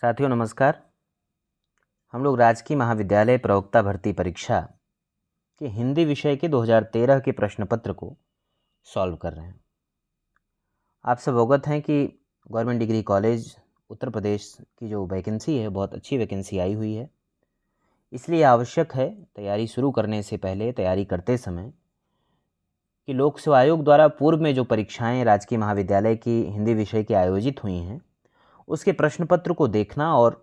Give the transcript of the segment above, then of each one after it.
साथियों नमस्कार। हम लोग राजकीय महाविद्यालय प्रवक्ता भर्ती परीक्षा के हिंदी विषय के 2013 के प्रश्न पत्र को सॉल्व कर रहे हैं। आप सब अवगत हैं कि government degree college Uttar Pradesh की जो वैकेंसी है बहुत अच्छी वैकेंसी आई हुई है, इसलिए आवश्यक है तैयारी शुरू करने से पहले, तैयारी करते समय, कि लोक सेवा आयोग द्वारा पूर्व में जो परीक्षाएं राजकीय महाविद्यालय की हिंदी विषय की आयोजित हुई हैं उसके प्रश्न पत्र को देखना और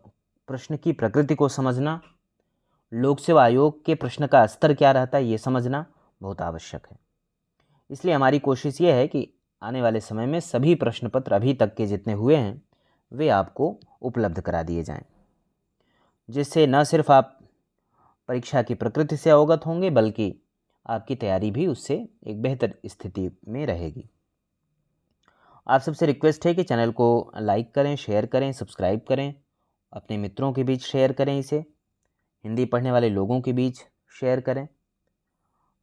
प्रश्न की प्रकृति को समझना, लोक सेवा आयोग के प्रश्न का स्तर क्या रहता है ये समझना बहुत आवश्यक है। इसलिए हमारी कोशिश ये है कि आने वाले समय में सभी प्रश्न पत्र अभी तक के जितने हुए हैं वे आपको उपलब्ध करा दिए जाएं, जिससे न सिर्फ आप परीक्षा की प्रकृति से अवगत होंगे बल्कि आपकी तैयारी भी उससे एक बेहतर स्थिति में रहेगी। आप सबसे रिक्वेस्ट है कि चैनल को लाइक करें, शेयर करें, सब्सक्राइब करें, अपने मित्रों के बीच शेयर करें, इसे हिंदी पढ़ने वाले लोगों के बीच शेयर करें।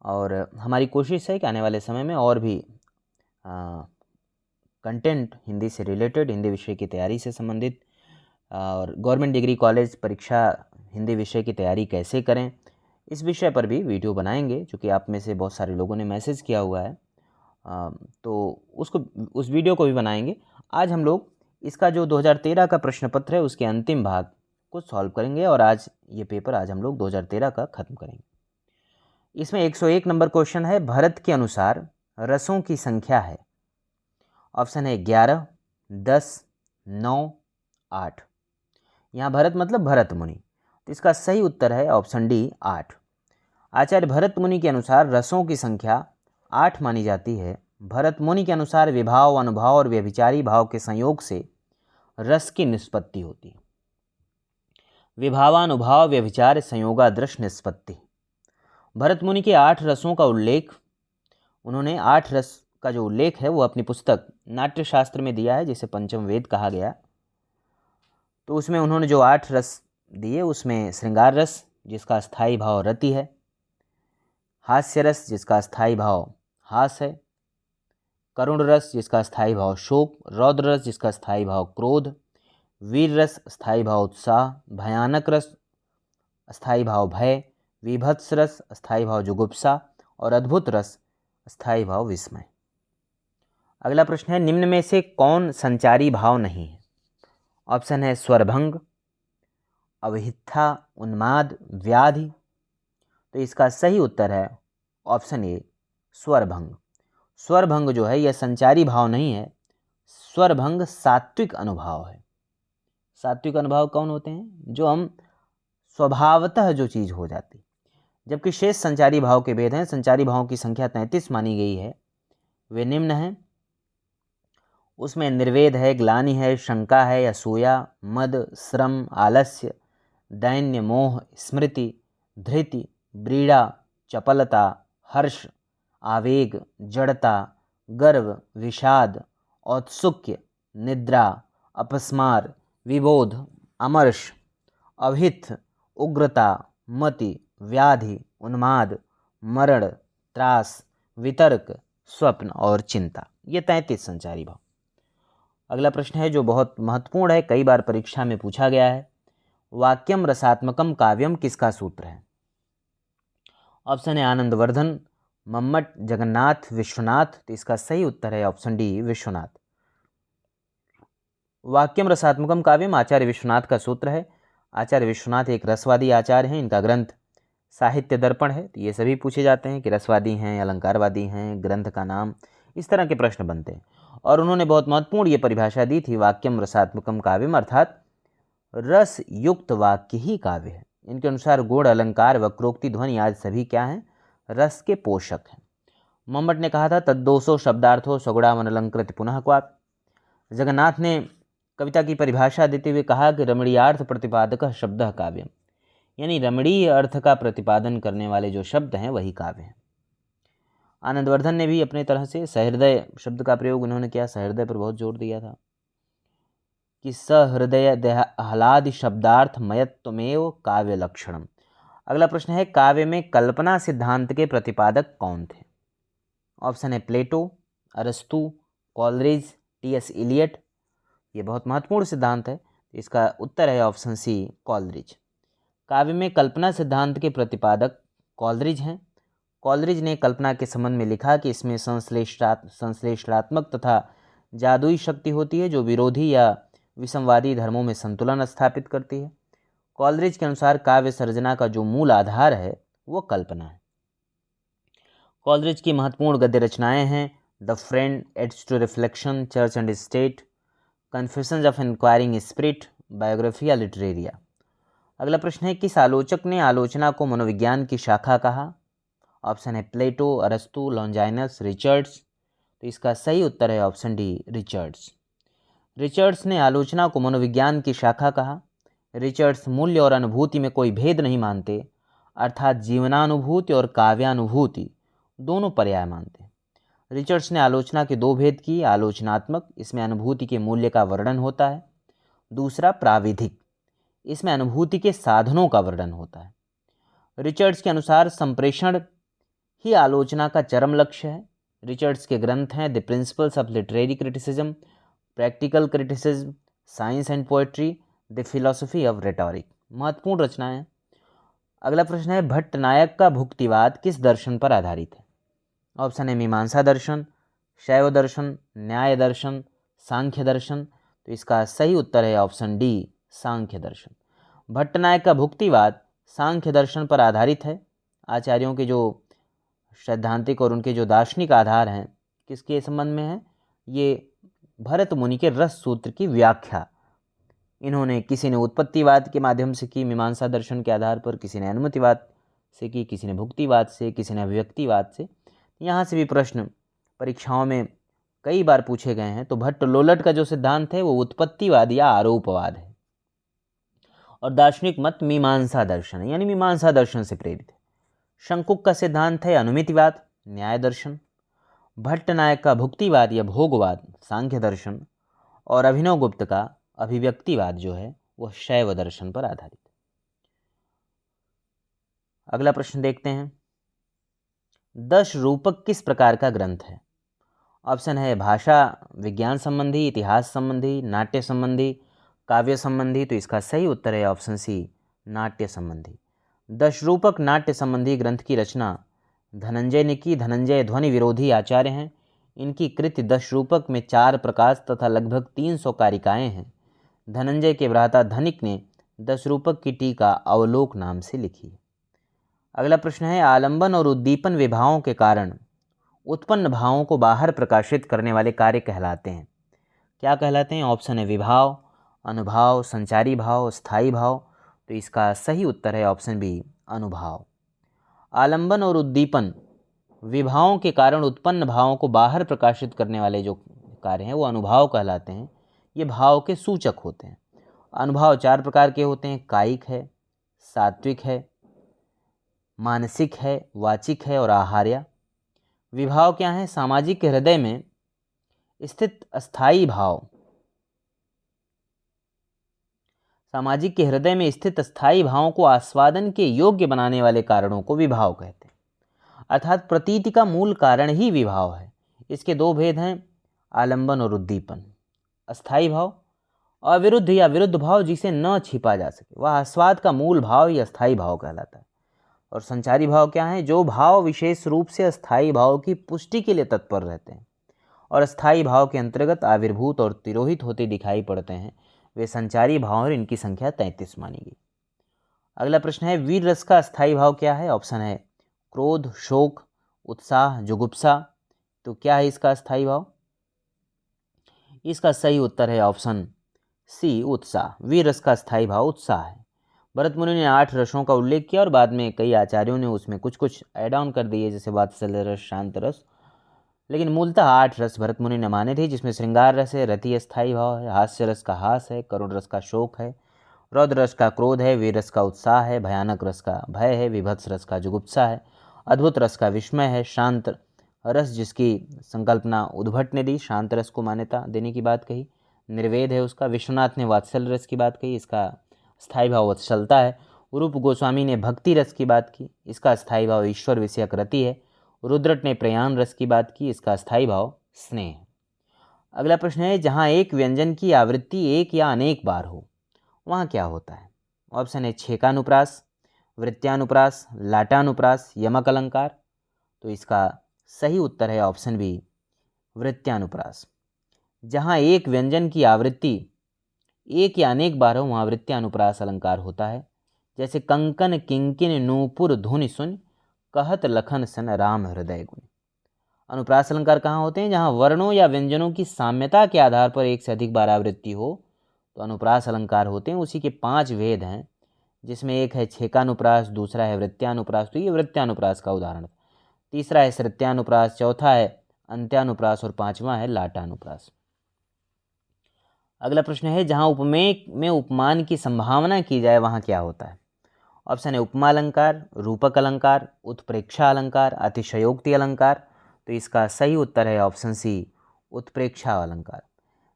और हमारी कोशिश है कि आने वाले समय में और भी कंटेंट हिंदी से रिलेटेड, हिंदी विषय की तैयारी से संबंधित और गवर्नमेंट डिग्री कॉलेज परीक्षा हिंदी विषय की तैयारी कैसे करें इस विषय पर भी वीडियो बनाएंगे, चूँकि आप में से बहुत सारे लोगों ने मैसेज किया हुआ है, तो उस वीडियो को भी बनाएंगे। आज हम लोग इसका जो 2013 का प्रश्न पत्र है उसके अंतिम भाग को सॉल्व करेंगे और आज हम लोग 2013 का ख़त्म करेंगे। इसमें 101 नंबर क्वेश्चन है, भरत के अनुसार रसों की संख्या है। ऑप्शन है 11, 10, 9, 8। यहाँ भरत मतलब भरत मुनि, तो इसका सही उत्तर है ऑप्शन डी 8। आचार्य भरत मुनि के अनुसार रसों की संख्या 8 मानी जाती है। भरत मुनि के अनुसार विभाव, अनुभाव और व्यभिचारी भाव के संयोग से रस की निष्पत्ति होती है। विभावानुभाव व्यभिचार संयोगादृश निष्पत्ति। भरत मुनि के 8 रसों का उल्लेख, उन्होंने 8 रस का जो उल्लेख है वो अपनी पुस्तक नाट्यशास्त्र में दिया है, जिसे पंचम वेद कहा गया। तो उसमें उन्होंने जो 8 रस दिए उसमें श्रृंगार रस जिसका स्थायी भाव रति है, हास्य रस जिसका स्थायी भाव हास है, करुण रस जिसका स्थायी भाव शोक, रौद्र रस जिसका स्थायी भाव क्रोध, वीर रस स्थायी भाव उत्साह, भयानक रस स्थायी भाव भय, विभत्स रस स्थायी भाव जुगुप्सा और अद्भुत रस स्थायी भाव विस्मय। अगला प्रश्न है, निम्न में से कौन संचारी भाव नहीं है? ऑप्शन है स्वरभंग, अवहिथा, उन्माद, व्याधि। तो इसका सही उत्तर है ऑप्शन ए स्वरभंग। स्वरभंग जो है यह संचारी भाव नहीं है, स्वरभंग सात्विक अनुभाव है। सात्विक अनुभाव कौन होते हैं? जो हम स्वभावतः जो चीज़ हो जाती, जबकि शेष संचारी भाव के भेद हैं। संचारी भावों की संख्या 33 मानी गई है, वे निम्न हैं। उसमें निर्वेद है, ग्लानि है, शंका है, असूया, मद, श्रम, आलस्य, दैन्य, मोह, स्मृति, धृति, व्रीड़ा, चपलता, हर्ष, आवेग, जड़ता, गर्व, विषाद, औत्सुक्य, निद्रा, अपस्मार, विबोध, अमर्ष, अभिथ, उग्रता, मति, व्याधि, उन्माद, मरण, त्रास, वितर्क, स्वप्न और चिंता। ये 33 संचारी भाव। अगला प्रश्न है जो बहुत महत्वपूर्ण है, कई बार परीक्षा में पूछा गया है। वाक्यम रसात्मकम काव्यम किसका सूत्र है? ऑप्शन है आनंदवर्धन, मम्मट, जगन्नाथ, विश्वनाथ। तो इसका सही उत्तर है ऑप्शन डी विश्वनाथ। वाक्यम रसात्मकम काव्यम आचार्य विश्वनाथ का सूत्र है। आचार्य विश्वनाथ एक रसवादी आचार्य हैं, इनका ग्रंथ साहित्य दर्पण है। तो ये सभी पूछे जाते हैं कि रसवादी हैं, अलंकारवादी हैं, ग्रंथ का नाम, इस तरह के प्रश्न बनते हैं। और उन्होंने बहुत महत्वपूर्ण ये परिभाषा दी थी, वाक्यम रसात्मकम काव्यम, अर्थात रस युक्त वाक्य ही काव्य है। इनके अनुसार गुण, अलंकार, वक्रोक्ति, ध्वनि आदि सभी क्या हैं? रस के पोषक हैं। मम्मट ने कहा था तद्दोषो शब्दार्थो सगुणावन अलंकृत पुनः क्वाप। जगन्नाथ ने कविता की परिभाषा देते हुए कहा कि रमणीयार्थ प्रतिपादक शब्द काव्यम, यानी रमणीय अर्थ का प्रतिपादन करने वाले जो शब्द हैं वही काव्य हैं। आनंदवर्धन ने भी अपने तरह से सहृदय शब्द का प्रयोग उन्होंने किया, सहृदय पर बहुत जोर दिया था कि सहृदय देहालादि शब्दार्थ मयत्वमेव काव्य लक्षणम। अगला प्रश्न है, काव्य में कल्पना सिद्धांत के प्रतिपादक कौन थे? ऑप्शन है प्लेटो, अरस्तु, कॉलरिज, टी.एस. इलियट। ये बहुत महत्वपूर्ण सिद्धांत है, इसका उत्तर है ऑप्शन सी कॉलरिज। काव्य में कल्पना सिद्धांत के प्रतिपादक कॉलरिज हैं। कॉलरिज ने कल्पना के संबंध में लिखा कि इसमें संश्लेषणात्मक तथा जादुई शक्ति होती है जो विरोधी या विसंवादी धर्मों में संतुलन स्थापित करती है। कॉलरिज के अनुसार काव्य सर्जना का जो मूल आधार है वो कल्पना है। कॉलरिज की महत्वपूर्ण गद्य रचनाएं हैं the Friend, Aids to Reflection, Church and State, Confessions of Inquiring Spirit, Biographia Literaria. अगला प्रश्न है किस आलोचक ने आलोचना को मनोविज्ञान की शाखा कहा? ऑप्शन है प्लेटो, अरस्तु, लॉन्जाइनस, रिचर्ड्स। तो इसका सही उत्तर है ऑप्शन डी रिचर्ड्स। रिचर्ड्स ने आलोचना को मनोविज्ञान की शाखा कहा। रिचर्ड्स मूल्य और अनुभूति में कोई भेद नहीं मानते, अर्थात जीवनानुभूति और काव्यानुभूति दोनों पर्याय मानते हैं। रिचर्ड्स ने आलोचना के दो भेद किए, आलोचनात्मक, इसमें अनुभूति के मूल्य का वर्णन होता है, दूसरा प्राविधिक, इसमें अनुभूति के साधनों का वर्णन होता है। रिचर्ड्स के अनुसार संप्रेषण ही आलोचना का चरम लक्ष्य है। रिचर्ड्स के ग्रंथ हैं the principles of literary criticism, practical criticism, science and poetry, the philosophy of rhetoric. महत्वपूर्ण रचनाएं हैं। अगला प्रश्न है भट्टनायक का भुक्तिवाद किस दर्शन पर आधारित है? ऑप्शन है मीमांसा दर्शन, शैव दर्शन, न्याय दर्शन, सांख्य दर्शन। तो इसका सही उत्तर है ऑप्शन डी सांख्य दर्शन। भट्टनायक का भुक्तिवाद सांख्य दर्शन पर आधारित है। आचार्यों के जो सैद्धांतिक और उनके जो दार्शनिक आधार हैं किसके संबंध में है? ये भरत मुनि के रस सूत्र की व्याख्या इन्होंने, किसी ने उत्पत्तिवाद के माध्यम से की मीमांसा दर्शन के आधार पर, किसी ने अनुमतिवाद से की, किसी ने भुक्तिवाद से, किसी ने अभिव्यक्तिवाद से। यहाँ से भी प्रश्न परीक्षाओं में कई बार पूछे गए हैं। तो भट्ट लोलट का जो सिद्धांत है वो उत्पत्तिवाद या आरोपवाद है और दार्शनिक मत मीमांसा दर्शन है, यानी मीमांसा दर्शन से प्रेरित है। शंकुक का सिद्धांत है अनुमितिवाद, न्याय दर्शन। भट्टनायक का भुक्तिवाद या भोगवाद सांख्य दर्शन और अभिनव गुप्त का अभिव्यक्तिवाद जो है वह शैव दर्शन पर आधारित है। अगला प्रश्न देखते हैं दश रूपक किस प्रकार का ग्रंथ है? ऑप्शन है भाषा विज्ञान संबंधी, इतिहास संबंधी, नाट्य संबंधी, काव्य संबंधी। तो इसका सही उत्तर है ऑप्शन सी नाट्य संबंधी। दश रूपक नाट्य संबंधी ग्रंथ की रचना धनंजय ने की। धनंजय ध्वनि विरोधी आचार्य हैं। इनकी कृति दश रूपक में 4 प्रकाश तथा लगभग 300 कारिकाएं हैं। धनंजय के भ्राता धनिक ने दश रूपक की टीका अवलोक नाम से लिखी। अगला प्रश्न है आलंबन और उद्दीपन विभावों के कारण उत्पन्न भावों को बाहर प्रकाशित करने वाले कार्य कहलाते हैं। क्या कहलाते हैं? ऑप्शन है विभाव, अनुभाव, संचारी भाव, स्थायी भाव। तो इसका सही उत्तर है ऑप्शन बी अनुभाव। आलंबन और उद्दीपन विभावों के कारण उत्पन्न भावों को बाहर प्रकाशित करने वाले जो कार्य हैं वो अनुभाव कहलाते हैं। ये भाव के सूचक होते हैं। अनुभाव 4 प्रकार के होते हैं, कायिक है, सात्विक है, मानसिक है, वाचिक है और आहार्य। विभाव क्या है? सामाजिक के हृदय में स्थित अस्थायी भाव, सामाजिक के हृदय में स्थित अस्थायी भावों को आस्वादन के योग्य बनाने वाले कारणों को विभाव कहते हैं। अर्थात प्रतीति का मूल कारण ही विभाव है। इसके 2 भेद हैं, आलंबन और उद्दीपन। अस्थायी भाव, अविरुद्ध या विरुद्ध भाव जिसे न छिपा जा सके, वह आस्वाद का मूल भाव ही अस्थायी भाव कहलाता है। और संचारी भाव क्या है? जो भाव विशेष रूप से अस्थायी भाव की पुष्टि के लिए तत्पर रहते हैं और अस्थायी भाव के अंतर्गत आविर्भूत और तिरोहित होते दिखाई पड़ते हैं, वे संचारी भाव और इनकी संख्या 33 मानी गई। अगला प्रश्न है वीर रस का अस्थायी भाव क्या है? ऑप्शन है क्रोध, शोक, उत्साह, जुगुप्सा। तो क्या है इसका अस्थायी भाव? इसका सही उत्तर है ऑप्शन सी उत्साह। वीर रस का स्थायी भाव उत्साह है। भरत मुनि ने 8 रसों का उल्लेख किया और बाद में कई आचार्यों ने उसमें कुछ कुछ ऐड ऑन कर दिए, जैसे वात्सल्य रस, शांत रस, लेकिन मूलतः 8 रस भरत मुनि ने माने थे, जिसमें श्रृंगार रस है, रति स्थायी भाव है, हास्य रस का हास है, करुण रस का शोक है, रौद्र रस का क्रोध है, वीर रस का उत्साह है, भयानक रस का भय है, विभत्स रस का जुगुप्सा है, अद्भुत रस का विस्मय है, शांत रस जिसकी संकल्पना उद्भट ने दी, शांत रस को मान्यता देने की बात कही, निर्वेद है उसका, विश्वनाथ ने वात्सल्य रस की बात कही, इसका स्थायी भाव वत्सलता है, रूप गोस्वामी ने भक्ति रस की बात की, इसका स्थायी भाव ईश्वर विषयक रति है, रुद्रट ने प्रयाण रस की बात की, इसका स्थायी भाव स्नेह है। अगला प्रश्न है जहाँ एक व्यंजन की आवृत्ति एक या अनेक बार हो, वहाँ क्या होता है? ऑप्शन ए छेकानुप्रास, वृत्त्यानुप्रास, लाटानुप्रास, यमक अलंकार। तो इसका सही उत्तर है ऑप्शन बी वृत्त्यानुप्रास। जहाँ एक व्यंजन की आवृत्ति एक या अनेक बार हो वहाँ वृत्त्यानुप्रास अलंकार होता है। जैसे कंकन किंकिन नूपुर धुनि सुन, कहत लखन सन राम हृदय गुण। अनुप्रास अलंकार कहाँ होते हैं? जहाँ वर्णों या व्यंजनों की साम्यता के आधार पर एक से अधिक बार आवृत्ति हो तो अनुप्रास अलंकार होते हैं। उसी के 5 भेद हैं, जिसमें एक है छेकानुप्रास, दूसरा है वृत्त्यानुप्रास, तो ये वृत्त्यानुप्रास का उदाहरण। तीसरा है श्रुत्यानुप्रास, चौथा है अंत्यानुप्रास और पांचवा है लाटानुप्रास। अगला प्रश्न है जहाँ उपमेय में उपमान की संभावना की जाए वहाँ क्या होता है? ऑप्शन है उपमा अलंकार, रूपक अलंकार, उत्प्रेक्षा अलंकार, अतिशयोक्ति अलंकार। तो इसका सही उत्तर है ऑप्शन सी उत्प्रेक्षा अलंकार।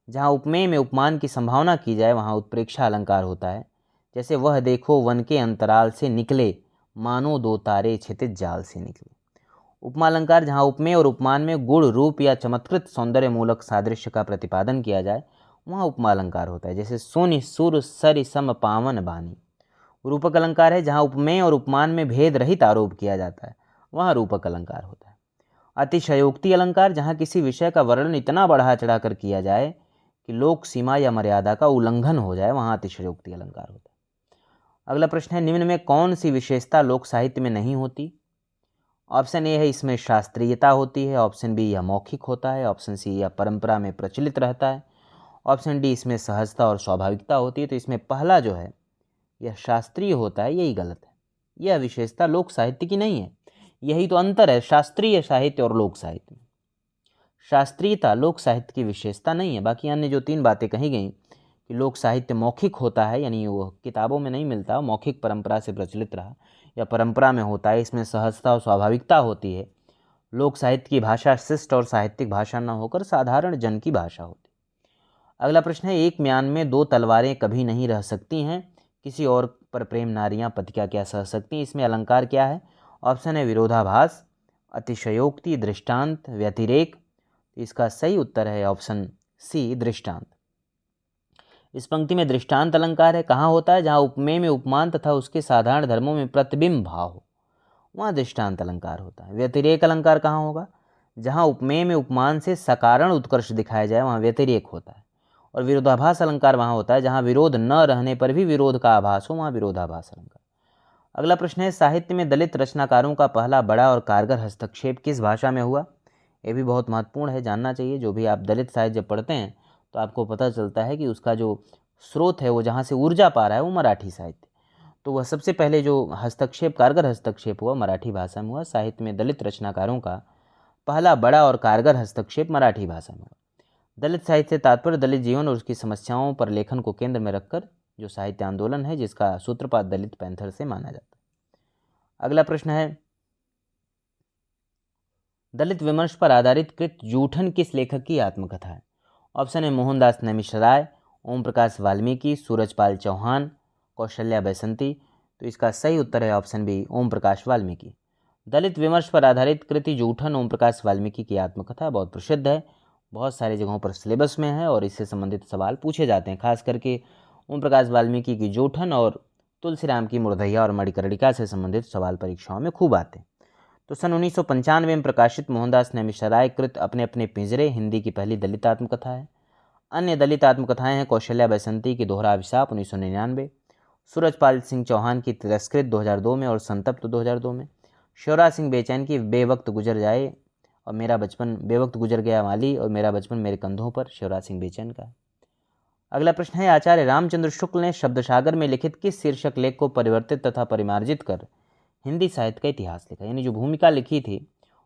जहाँ उपमेय में उपमान की संभावना की जाए वहाँ उत्प्रेक्षा अलंकार होता है। जैसे वह देखो वन के अंतराल से निकले, मानो 2 तारे क्षितिज जाल से निकले। उपमा अलंकार जहाँ उपमेय और उपमान में गुण, रूप या चमत्कृत सौंदर्य मूलक सादृश्य का प्रतिपादन किया जाए वहाँ उपमा अलंकार होता है। जैसे सुनि सुर सरि सम पावन बानी। रूपक अलंकार है जहाँ उपमेय और उपमान में भेद रहित आरोप किया जाता है, वहाँ रूपक अलंकार होता है। अतिशयोक्ति अलंकार जहाँ किसी विषय का वर्णन इतना बढ़ा चढ़ाकर किया जाए कि लोक सीमा या मर्यादा का उल्लंघन हो जाए, वहाँ अतिशयोक्ति अलंकार होता है। अगला प्रश्न है निम्न में कौन सी विशेषता लोक साहित्य में नहीं होती? ऑप्शन ए है इसमें शास्त्रीयता होती है, ऑप्शन बी यह मौखिक होता है, ऑप्शन सी यह परंपरा में प्रचलित रहता है, ऑप्शन डी इसमें सहजता और स्वाभाविकता होती है। तो इसमें पहला जो है यह शास्त्रीय होता है, यही गलत है। यह विशेषता लोक साहित्य की नहीं है। यही तो अंतर है शास्त्रीय साहित्य और लोक साहित्य में। शास्त्रीयता लोक साहित्य की विशेषता नहीं है। बाकी अन्य जो 3 बातें कही गई कि लोक साहित्य मौखिक होता है, यानी वो किताबों में नहीं मिलता, मौखिक परंपरा से प्रचलित रहा या परंपरा में होता है, इसमें सहजता और स्वाभाविकता होती है। लोक साहित्य की भाषा शिष्ट और साहित्यिक भाषा न होकर साधारण जन की भाषा होती। अगला प्रश्न है एक म्यान में 2 तलवारें कभी नहीं रह सकती हैं, किसी और पर प्रेम नारियां पति का क्या सह सकती हैं? इसमें अलंकार क्या है? ऑप्शन है विरोधाभास, अतिशयोक्ति, दृष्टांत, व्यतिरेक। इसका सही उत्तर है ऑप्शन सी दृष्टांत। इस पंक्ति में दृष्टांत अलंकार है, कहाँ होता है? जहाँ उपमेय में उपमान तथा उसके साधारण धर्मों में प्रतिबिंब भाव हो, वहाँ दृष्टांत अलंकार होता है। व्यतिरेक अलंकार कहाँ होगा? जहाँ उपमेय में उपमान से सकारण उत्कर्ष दिखाया जाए, वहाँ व्यतिरेक होता है। और विरोधाभास अलंकार वहाँ होता है जहाँ विरोध न रहने पर भी विरोध का आभास हो, वहाँ विरोधाभास अलंकार। अगला प्रश्न है साहित्य में दलित रचनाकारों का पहला बड़ा और कारगर हस्तक्षेप किस भाषा में हुआ? ये भी बहुत महत्वपूर्ण है, जानना चाहिए। जो भी आप दलित साहित्य जब पढ़ते हैं तो आपको पता चलता है कि उसका जो स्रोत है, वो जहाँ से ऊर्जा पा रहा है, वो मराठी साहित्य। तो वह सबसे पहले जो हस्तक्षेप, कारगर हस्तक्षेप हुआ, मराठी भाषा में हुआ। साहित्य में दलित रचनाकारों का पहला बड़ा और कारगर हस्तक्षेप मराठी भाषा में हुआ। दलित साहित्य से तात्पर्य दलित जीवन और उसकी समस्याओं पर लेखन को केंद्र में रखकर जो साहित्य आंदोलन है, जिसका सूत्रपात दलित पैंथर से माना जाता है। अगला प्रश्न है दलित विमर्श पर आधारित कृत जूठन किस लेखक की आत्मकथा है? ऑप्शन है मोहनदास नैमिषारय, ओम प्रकाश वाल्मीकि, सूरजपाल चौहान, कौशल्या बैसंती। तो इसका सही उत्तर है ऑप्शन बी ओम प्रकाश वाल्मीकि। दलित विमर्श पर आधारित कृति जूठन ओम प्रकाश वाल्मीकि की आत्मकथा बहुत प्रसिद्ध है, बहुत सारी जगहों पर सिलेबस में है और इससे संबंधित सवाल पूछे जाते हैं। खास करके ओम प्रकाश वाल्मीकि की जूठन और तुलसीराम की मुर्धैया और मणिकर्णिका से संबंधित सवाल परीक्षाओं में खूब आते हैं। तो सन 1995 में प्रकाशित मोहनदास नैमिषारय कृत अपने अपने पिंजरे हिंदी की पहली दलित आत्मकथा है। अन्य दलित आत्मकथाएं हैं कौशल्या बैसंती की दोहरा अभिशाप 1999, सूरजपाल सिंह चौहान की तिरस्कृत 2002 में और संतप्त 2002 में, शिवराज सिंह बेचैन की बेवक्त गुजर जाए और मेरा बचपन, बेवक्त गुजर गया माली और मेरा बचपन मेरे कंधों पर, शिवराज सिंह बेचैन का। अगला प्रश्न है आचार्य रामचंद्र शुक्ल ने शब्दसागर में लिखित किस शीर्षक लेख को परिवर्तित तथा परिमार्जित कर हिंदी साहित्य का इतिहास लिखा? यानी जो भूमिका लिखी थी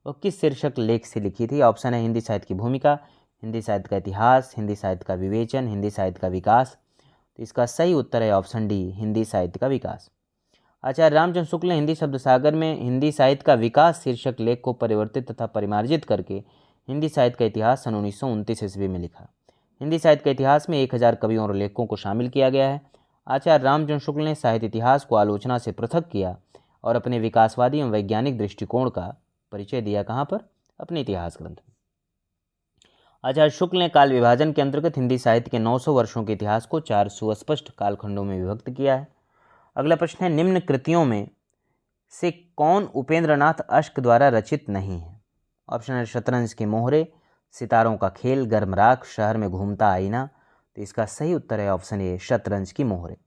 वो किस शीर्षक लेख से लिखी थी? ऑप्शन है हिंदी साहित्य की भूमिका, हिंदी साहित्य का इतिहास, हिंदी साहित्य का विवेचन, हिंदी साहित्य का विकास। तो इसका सही उत्तर है ऑप्शन डी हिंदी साहित्य का विकास। आचार्य रामचंद्र शुक्ल ने हिंदी शब्दसागर में हिंदी साहित्य का विकास शीर्षक लेख को परिवर्तित तथा परिमार्जित करके हिंदी साहित्य का इतिहास सन 1929 ईस्वी में लिखा। हिंदी साहित्य के इतिहास में 1000 कवियों और लेखकों को शामिल किया गया है। आचार्य रामचंद्र शुक्ल ने साहित्य इतिहास को आलोचना से पृथक किया और अपने विकासवादी एवं वैज्ञानिक दृष्टिकोण का परिचय दिया। कहाँ पर? अपने इतिहास ग्रंथ में। आचार्य शुक्ल ने काल विभाजन के अंतर्गत हिंदी साहित्य के 900 वर्षों के इतिहास को 4 सुस्पष्ट कालखंडों में विभक्त किया है। अगला प्रश्न है, निम्न कृतियों में से कौन उपेंद्रनाथ अश्क द्वारा रचित नहीं है? ऑप्शन है शतरंज के मोहरे, सितारों का खेल, गर्म राख, शहर में घूमता आईना। तो इसका सही उत्तर है ऑप्शन ए, शतरंज की मोहरे।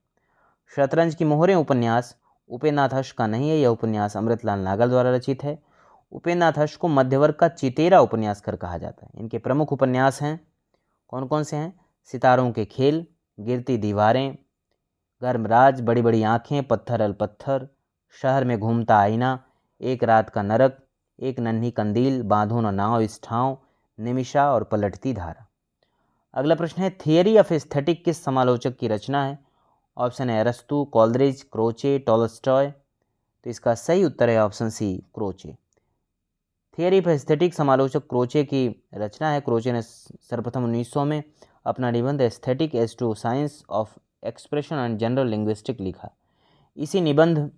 शतरंज की मोहरे उपन्यास उपेंद्रनाथ अश्क का नहीं है। यह उपन्यास अमृतलाल नागल द्वारा रचित है। उपेंद्रनाथ अश्क को मध्य वर्ग का चितेरा उपन्यासकार कहा जाता है। इनके प्रमुख उपन्यास हैं, कौन कौन से हैं? सितारों के खेल, गिरती दीवारें, गर्मराज, बड़ी बड़ी आंखें, पत्थर अल पत्थर, शहर में घूमता आईना, एक रात का नरक, एक नन्ही कंदील, बांधो न नाव इस ठाव, निमिषा और पलटती धारा। अगला प्रश्न है, थियरी ऑफ एस्थेटिक किस समालोचक की रचना है? ऑप्शन है अरस्तु, कॉलरिज, क्रोचे, टॉलस्टॉय। तो इसका सही उत्तर है option C, Croce. Theory of Aesthetic समालोचक क्रोचे की रचना है। क्रोचे ने सर्वप्रथम 1900 में अपना निबंध Aesthetic as to Science of Expression and General Linguistic लिखा। इसी निबंध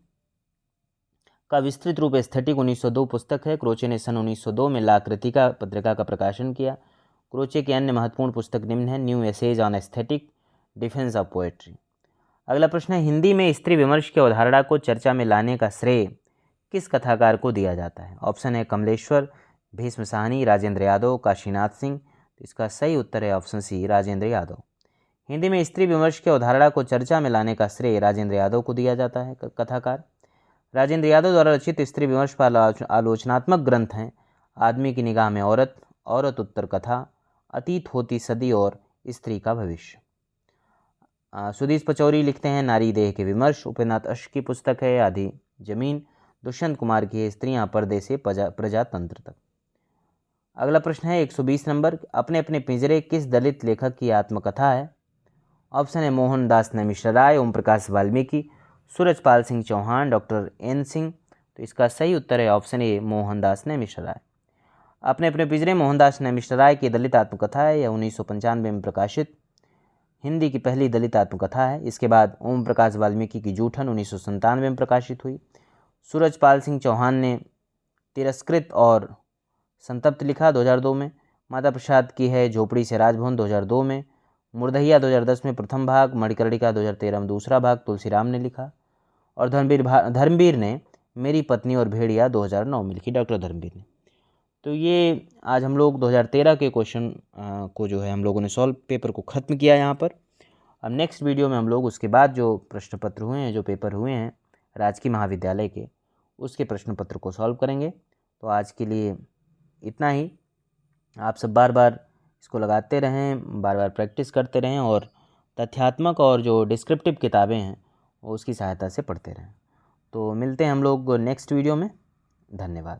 का विस्तृत रूप एस्थेटिक 1902 पुस्तक है। क्रोचे ने सन 1902 में ला कृतिका पत्रिका का प्रकाशन किया। क्रोचे की अन्य महत्वपूर्ण पुस्तक निम्न है, New Essays on Aesthetic, Defence of Poetry. अगला प्रश्न है, हिंदी में स्त्री विमर्श की अवधारणा को चर्चा में लाने का श्रेय किस कथाकार को दिया जाता है? ऑप्शन है कमलेश्वर, भीष्म साहनी, राजेंद्र यादव, काशीनाथ सिंह। तो इसका सही उत्तर है ऑप्शन सी, राजेंद्र यादव। हिंदी में स्त्री विमर्श की अवधारणा को चर्चा में लाने का श्रेय राजेंद्र यादव को दिया जाता है। कथाकार राजेंद्र यादव द्वारा रचित स्त्री विमर्श पर आलोचनात्मक ग्रंथ हैं आदमी की निगाह में औरत, औरत उत्तर कथा, अतीत होती सदी और स्त्री का भविष्य। सुधीश पचौरी लिखते हैं नारी देह के विमर्श। उपेंद्रनाथ अश्क की पुस्तक है आधी जमीन। दुष्यंत कुमार की है स्त्रियां पर्दे से प्रजातंत्र तक। अगला प्रश्न है 120 नंबर, अपने अपने पिंजरे किस दलित लेखक की आत्मकथा है? ऑप्शन है मोहनदास नैमिषारय, ओम प्रकाश वाल्मीकि, सूरजपाल सिंह चौहान, डॉक्टर एन सिंह। तो इसका सही उत्तर है ऑप्शन ए, मोहनदास नैमिषारय। अपने अपने पिंजरे मोहनदास नैमिषारय की दलित आत्मकथा है। यह 1995 में प्रकाशित हिंदी की पहली दलित आत्मकथा है। इसके बाद ओम प्रकाश वाल्मीकि की जूठन 1997 में प्रकाशित हुई। सूरजपाल सिंह चौहान ने तिरस्कृत और संतप्त लिखा 2002 में। माता प्रसाद की है झोपड़ी से राजभवन 2002 में। मुर्दहिया 2010 में प्रथम भाग, मणिकर्णिका 2013 में दूसरा भाग तुलसीराम ने लिखा। और धर्मवीर ने मेरी पत्नी और भेड़िया 2009 में लिखी, डॉक्टर धर्मवीर ने। तो ये आज हम लोग 2013 के क्वेश्चन को जो है हम लोगों ने सॉल्व पेपर को ख़त्म किया यहाँ पर। अब नेक्स्ट वीडियो में हम लोग उसके बाद जो प्रश्न पत्र हुए हैं, जो पेपर हुए हैं राजकीय महाविद्यालय के, उसके प्रश्न पत्र को सॉल्व करेंगे। तो आज के लिए इतना ही। आप सब बार बार इसको लगाते रहें, बार बार प्रैक्टिस करते रहें और तथ्यात्मक और जो डिस्क्रिप्टिव किताबें हैं वो उसकी सहायता से पढ़ते रहें। तो मिलते हैं हम लोग नेक्स्ट वीडियो में। धन्यवाद।